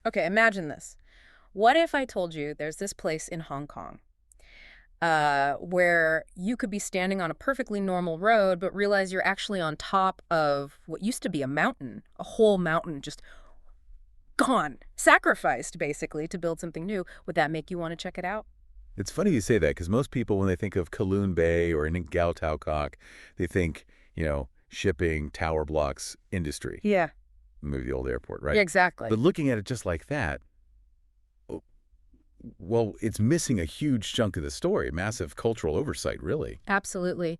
Okay, imagine this. What if I told you there's this place in Hong Kong where you could be standing on a perfectly normal road, but realize you're actually on top of what used to be a mountain, a whole mountain just gone, sacrificed basically to build something new. Would that make you want to check it out? It's funny you say that because most people, when they think of Kowloon Bay or in Ngau Tau Kok, they think, shipping, tower blocks, industry. Yeah, Maybe the old airport, right? yeah, exactly. But looking at it just like that, well, it's missing a huge chunk of the story, massive cultural oversight, really. Absolutely.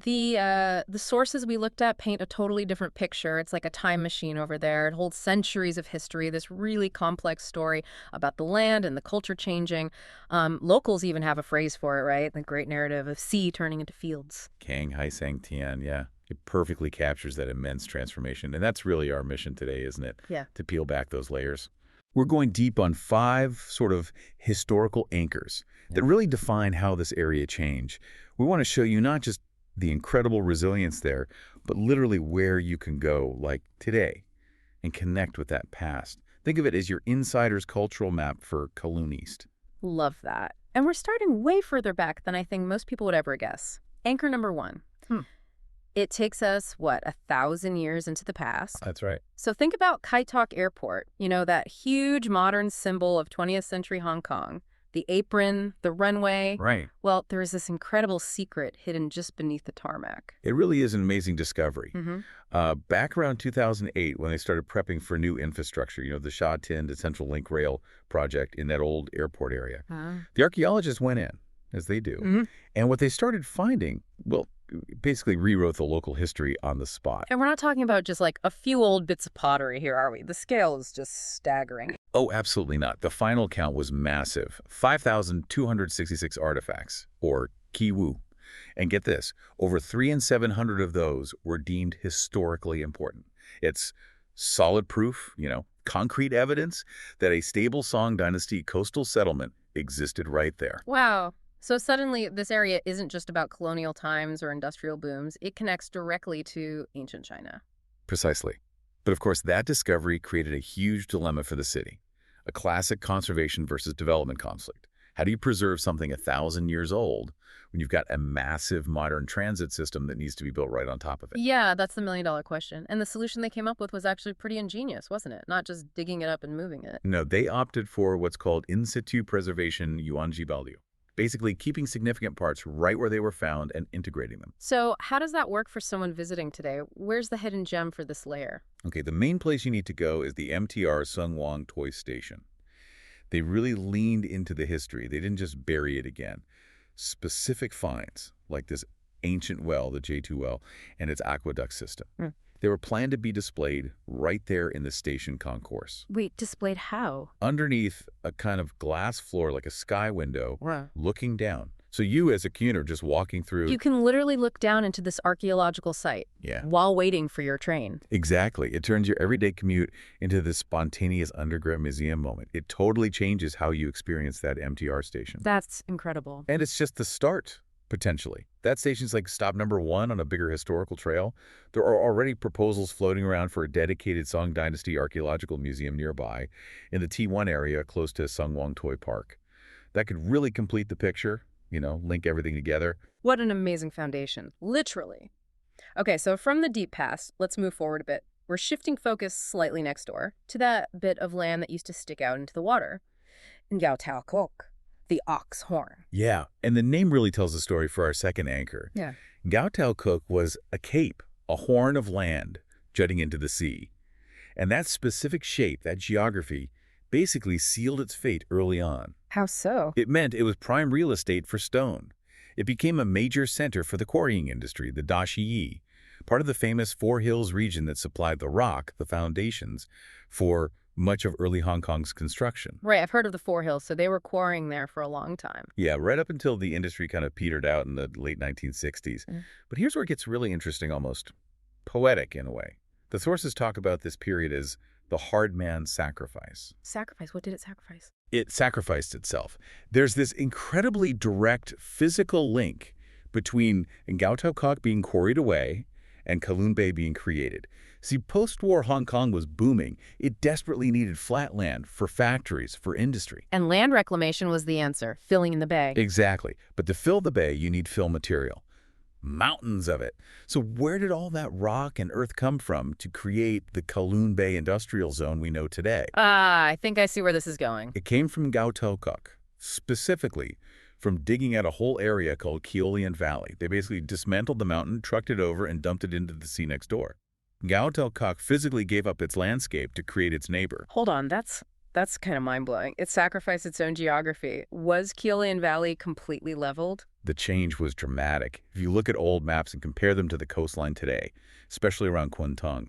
The sources we looked at paint a totally different picture. It's like a time machine over there. It holds centuries of history, this really complex story about the land and the culture changing. Locals even have a phrase for it, right? The great narrative of sea turning into fields. Kang Hai Sang Tian, yeah. It perfectly captures that immense transformation. And that's really our mission today, isn't it? Yeah. To peel back those layers. We're going deep on 5 sort of historical anchors that really define how this area changed. We want to show you not just the incredible resilience there, but literally where you can go, like today, and connect with that past. Think of it as your insider's cultural map for Kowloon East. Love that. And we're starting way further back than I think most people would ever guess. Anchor number 1. It takes us, 1,000 years into the past. That's right. So think about Kai Tak Airport, that huge modern symbol of 20th century Hong Kong. The apron, the runway. Right. Well, there is this incredible secret hidden just beneath the tarmac. It really is an amazing discovery. Mm-hmm. Back around 2008, when they started prepping for new infrastructure, the Sha Tin to Central Link Rail project in that old airport area, the archaeologists went in, as they do. Mm-hmm. And what they started finding, well, basically rewrote the local history on the spot. And we're not talking about just like a few old bits of pottery here, are we? The scale is just staggering. Oh, absolutely not. The final count was massive. 5,266 artifacts, or kiwu. And get this, over 3,700 of those were deemed historically important. It's solid proof, concrete evidence that a stable Song Dynasty coastal settlement existed right there. Wow. So suddenly, this area isn't just about colonial times or industrial booms. It connects directly to ancient China. Precisely. But of course, that discovery created a huge dilemma for the city. A classic conservation versus development conflict. How do you preserve something 1,000 years old when you've got a massive modern transit system that needs to be built right on top of it? Yeah, that's the million-dollar question. And the solution they came up with was actually pretty ingenious, wasn't it? Not just digging it up and moving it. No, they opted for what's called in situ preservation yuanji baldu. Basically keeping significant parts right where they were found and integrating them. So how does that work for someone visiting today? Where's the hidden gem for this layer? Okay, the main place you need to go is the MTR Sung Wong Toy Station. They really leaned into the history. They didn't just bury it again. Specific finds, like this ancient well, the J2 well, and its aqueduct system. They were planned to be displayed right there in the station concourse. Wait, displayed how? Underneath a kind of glass floor, like a sky window, Wow. looking down. So you, as a commuter, just walking through... You can literally look down into this archaeological site while waiting for your train. Exactly. It turns your everyday commute into this spontaneous underground museum moment. It totally changes how you experience that MTR station. That's incredible. And it's just the start, potentially. That station's like stop number 1 on a bigger historical trail. There are already proposals floating around for a dedicated Song Dynasty archaeological museum nearby in the T1 area close to Sung Wong Toy Park. That could really complete the picture, link everything together. What an amazing foundation, literally. Okay, so from the deep past, let's move forward a bit. We're shifting focus slightly next door to that bit of land that used to stick out into the water. Ngau Tau Kok, the ox horn. Yeah, and the name really tells the story for our second anchor. Yeah. Ngau Tau Kok was a cape, a horn of land jutting into the sea. And that specific shape, that geography, basically sealed its fate early on. How so? It meant it was prime real estate for stone. It became a major center for the quarrying industry, the Dashi, part of the famous Four Hills region that supplied the rock, the foundations, for much of early Hong Kong's construction. Right, I've heard of the Four Hills, so they were quarrying there for a long time. Yeah, right up until the industry kind of petered out in the late 1960s. But here's where it gets really interesting, almost poetic in a way. The sources talk about this period as the hard man's sacrifice. Sacrifice? What did it sacrifice? It sacrificed itself. There's this incredibly direct physical link between Ngau Tau Kok being quarried away and Kowloon Bay being created. See, post-war Hong Kong was booming. It desperately needed flat land for factories, for industry. And land reclamation was the answer, filling in the bay. Exactly. But to fill the bay, you need fill material. Mountains of it. So where did all that rock and earth come from to create the Kowloon Bay industrial zone we know today? I think I see where this is going. It came from Ngau Tau Kok, specifically from digging out a whole area called Keolian Valley. They basically dismantled the mountain, trucked it over, and dumped it into the sea next door. Ngau Tau Kok physically gave up its landscape to create its neighbor. Hold on, that's kind of mind-blowing. It sacrificed its own geography. Was Keolian Valley completely leveled? The change was dramatic. If you look at old maps and compare them to the coastline today, especially around Kwun Tong,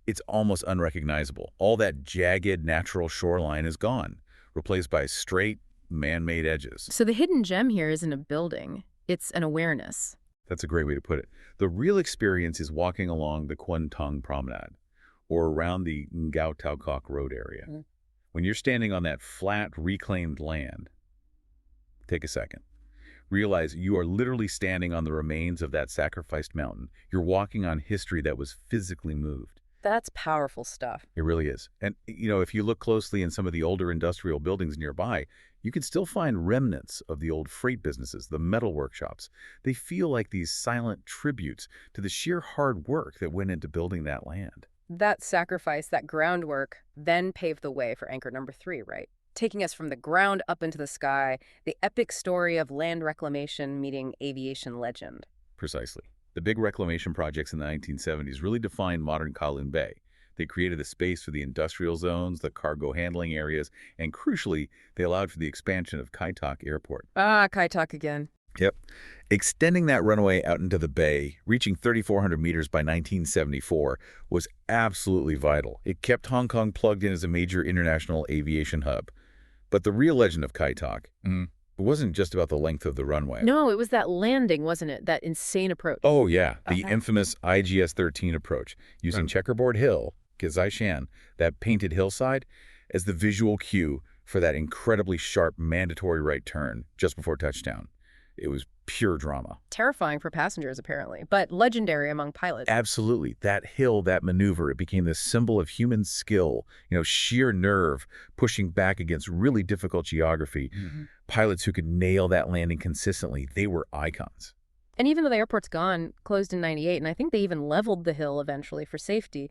it's almost unrecognizable. All that jagged natural shoreline is gone, replaced by straight, man-made edges. So the hidden gem here isn't a building. It's an awareness. That's a great way to put it. The real experience is walking along the Kwun Tong Promenade or around the Ngau Tau Kok Road area. When you're standing on that flat, reclaimed land, take a second. Realize you are literally standing on the remains of that sacrificed mountain. You're walking on history that was physically moved. That's powerful stuff. It really is. And, if you look closely in some of the older industrial buildings nearby, you can still find remnants of the old freight businesses, the metal workshops. They feel like these silent tributes to the sheer hard work that went into building that land. That sacrifice, that groundwork, then paved the way for anchor number 3, right? Taking us from the ground up into the sky, the epic story of land reclamation meeting aviation legend. Precisely. The big reclamation projects in the 1970s really defined modern Kowloon Bay. They created the space for the industrial zones, the cargo handling areas, and crucially, they allowed for the expansion of Kai Tak Airport. Kai Tak again. Yep. Extending that runway out into the bay, reaching 3,400 meters by 1974, was absolutely vital. It kept Hong Kong plugged in as a major international aviation hub. But the real legend of Kai Tak, it wasn't just about the length of the runway. No, it was that landing, wasn't it? That insane approach. Oh, yeah. The infamous IGS-13 approach, using Checkerboard Hill, Shan, that painted hillside, as the visual cue for that incredibly sharp mandatory right turn just before touchdown. It was pure drama. Terrifying for passengers, apparently, but legendary among pilots. Absolutely. That hill, that maneuver, it became this symbol of human skill, sheer nerve, pushing back against really difficult geography. Pilots who could nail that landing consistently, they were icons. And even though the airport's gone, closed in '98, and I think they even leveled the hill eventually for safety,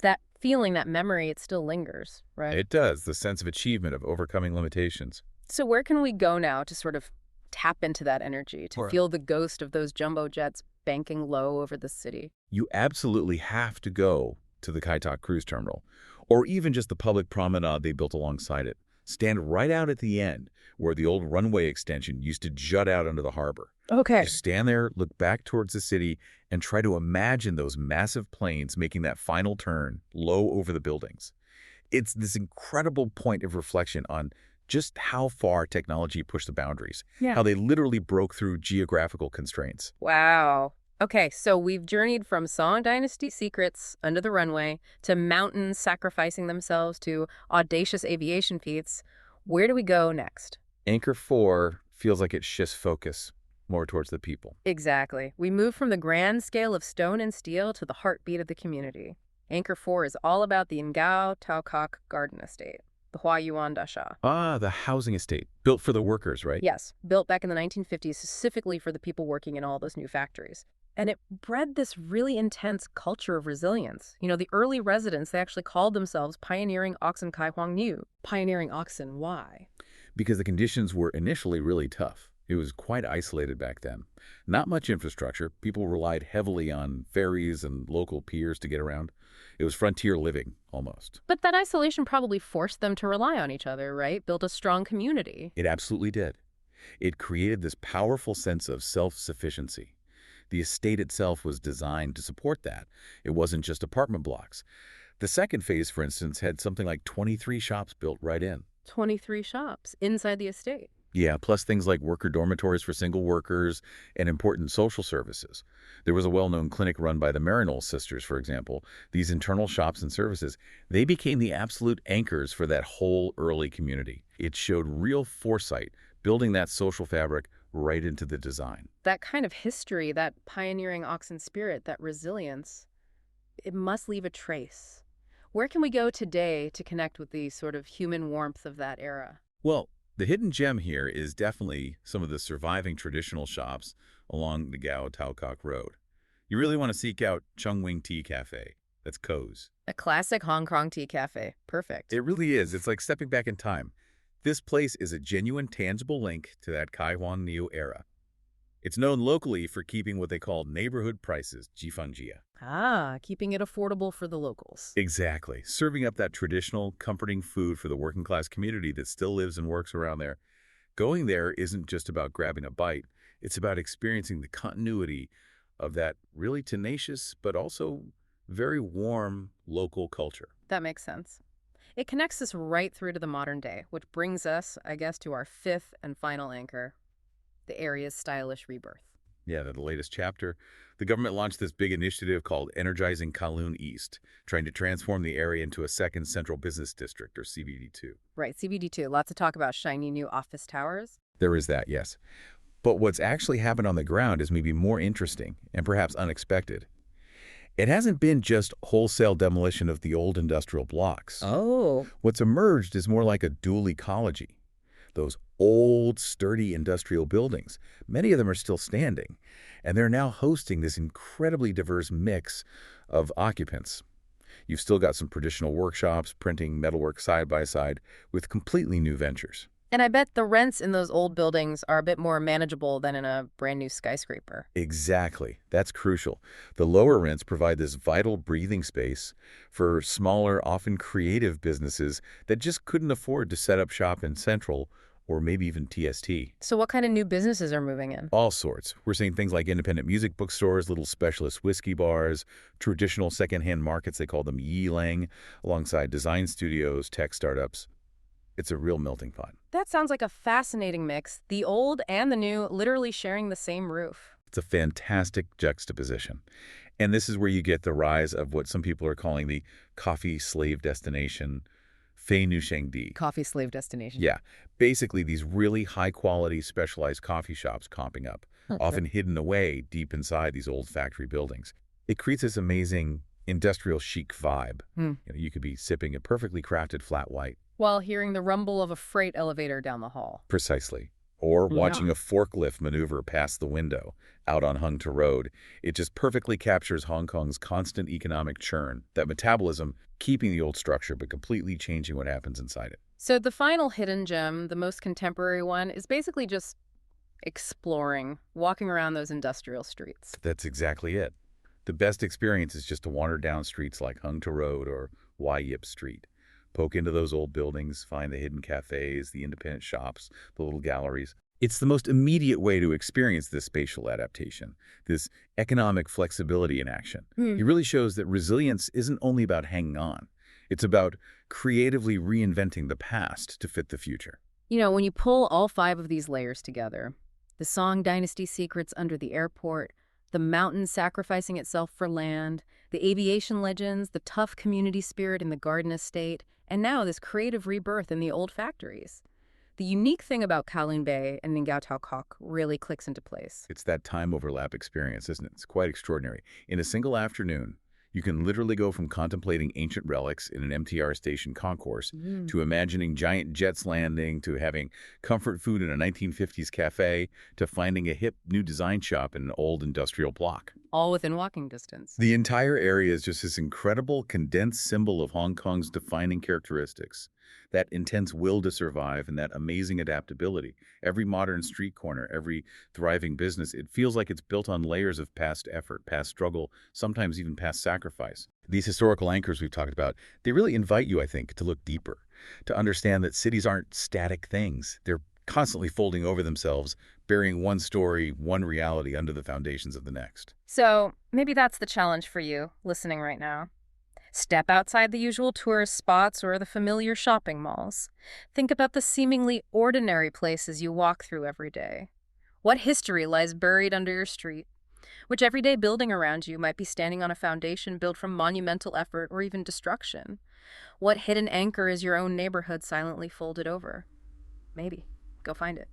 that feeling, that memory, it still lingers, right? It does, the sense of achievement, of overcoming limitations. So where can we go now to sort of tap into that energy, to feel the ghost of those jumbo jets banking low over the city? You absolutely have to go to the Kai Tak Cruise Terminal, or even just the public promenade they built alongside it. Stand right out at the end, where the old runway extension used to jut out under the harbor. Okay. Just stand there, look back towards the city, and try to imagine those massive planes making that final turn low over the buildings. It's this incredible point of reflection on just how far technology pushed the boundaries, how they literally broke through geographical constraints. Wow. Okay, so we've journeyed from Song Dynasty secrets under the runway to mountains sacrificing themselves to audacious aviation feats. Where do we go next? Anchor 4 feels like it shifts focus more towards the people. Exactly. We move from the grand scale of stone and steel to the heartbeat of the community. Anchor 4 is all about the Ngau Tau Kok Garden Estate, the Hua Yuan Da Sha. The housing estate, built for the workers, right? Yes, built back in the 1950s specifically for the people working in all those new factories. And it bred this really intense culture of resilience. The early residents, they actually called themselves Pioneering Oxen Kai Huang Niu. Pioneering Oxen, why? Because the conditions were initially really tough. It was quite isolated back then. Not much infrastructure. People relied heavily on ferries and local piers to get around. It was frontier living, almost. But that isolation probably forced them to rely on each other, right? Built a strong community. It absolutely did. It created this powerful sense of self-sufficiency. The estate itself was designed to support that. It wasn't just apartment blocks. The second phase, for instance, had something like 23 shops built right in. 23 shops inside the estate. Yeah, plus things like worker dormitories for single workers and important social services. There was a well-known clinic run by the Marinol sisters, for example. These internal shops and services, they became the absolute anchors for that whole early community. It showed real foresight, building that social fabric right into the design. That kind of history, that pioneering oxen spirit, that resilience, it must leave a trace. Where can we go today to connect with the sort of human warmth of that era? Well, the hidden gem here is definitely some of the surviving traditional shops along the Ngau Tau Kok Road. You really want to seek out Chung Wing Tea Cafe. That's Co's. A classic Hong Kong tea cafe. Perfect. It really is. It's like stepping back in time. This place is a genuine, tangible link to that Kai Huan Niu era. It's known locally for keeping what they call neighborhood prices, jifanjia. Ah, keeping it affordable for the locals. Exactly. Serving up that traditional, comforting food for the working class community that still lives and works around there. Going there isn't just about grabbing a bite. It's about experiencing the continuity of that really tenacious but also very warm local culture. That makes sense. It connects us right through to the modern day, which brings us, I guess, to our fifth and final anchor, the area's stylish rebirth. Yeah, the latest chapter. The government launched this big initiative called Energizing Kowloon East, trying to transform the area into a second central business district, or CBD2. Right, CBD2, lots of talk about shiny new office towers. There is that, yes. But what's actually happened on the ground is maybe more interesting and perhaps unexpected. It hasn't been just wholesale demolition of the old industrial blocks. Oh. What's emerged is more like a dual ecology. Those old, sturdy industrial buildings, many of them are still standing, and they're now hosting this incredibly diverse mix of occupants. You've still got some traditional workshops, printing, metalwork side by side, with completely new ventures. And I bet the rents in those old buildings are a bit more manageable than in a brand new skyscraper. Exactly. That's crucial. The lower rents provide this vital breathing space for smaller, often creative businesses that just couldn't afford to set up shop in Central or maybe even TST. So what kind of new businesses are moving in? All sorts. We're seeing things like independent music bookstores, little specialist whiskey bars, traditional secondhand markets, they call them yilang, alongside design studios, tech startups. It's a real melting pot. That sounds like a fascinating mix. The old and the new literally sharing the same roof. It's a fantastic juxtaposition. And this is where you get the rise of what some people are calling the coffee slave destination, Fei Nu Shengdi. Coffee slave destination. Yeah, basically these really high-quality specialized coffee shops comping up, often hidden away deep inside these old factory buildings. It creates this amazing industrial chic vibe. You could be sipping a perfectly crafted flat white. While hearing the rumble of a freight elevator down the hall. Precisely. Or Yeah. watching a forklift maneuver past the window out on Hung To Road. It just perfectly captures Hong Kong's constant economic churn, that metabolism keeping the old structure but completely changing what happens inside it. So the final hidden gem, the most contemporary one, is basically just exploring, walking around those industrial streets. That's exactly it. The best experience is just to wander down streets like Hung To Road or Wai Yip Street. Poke into those old buildings, find the hidden cafes, the independent shops, the little galleries. It's the most immediate way to experience this spatial adaptation, this economic flexibility in action. It really shows that resilience isn't only about hanging on. It's about creatively reinventing the past to fit the future. You know, when you pull all 5 of these layers together, the Song Dynasty secrets under the airport, the mountain sacrificing itself for land, the aviation legends, the tough community spirit in the garden estate, and now this creative rebirth in the old factories. The unique thing about Kowloon Bay and Ngau Tau Kok really clicks into place. It's that time overlap experience, isn't it? It's quite extraordinary. In a single afternoon, you can literally go from contemplating ancient relics in an MTR station concourse to imagining giant jets landing, to having comfort food in a 1950s cafe, to finding a hip new design shop in an old industrial block. All within walking distance. The entire area is just this incredible condensed symbol of Hong Kong's defining characteristics. That intense will to survive and that amazing adaptability. Every modern street corner, every thriving business, it feels like it's built on layers of past effort, past struggle, sometimes even past sacrifice. These historical anchors we've talked about, they really invite you, I think, to look deeper, to understand that cities aren't static things. They're constantly folding over themselves, burying one story, one reality under the foundations of the next. So maybe that's the challenge for you, listening right now. Step outside the usual tourist spots or the familiar shopping malls. Think about the seemingly ordinary places you walk through every day. What history lies buried under your street? Which everyday building around you might be standing on a foundation built from monumental effort or even destruction? What hidden anchor is your own neighborhood silently folded over? Maybe. Go find it.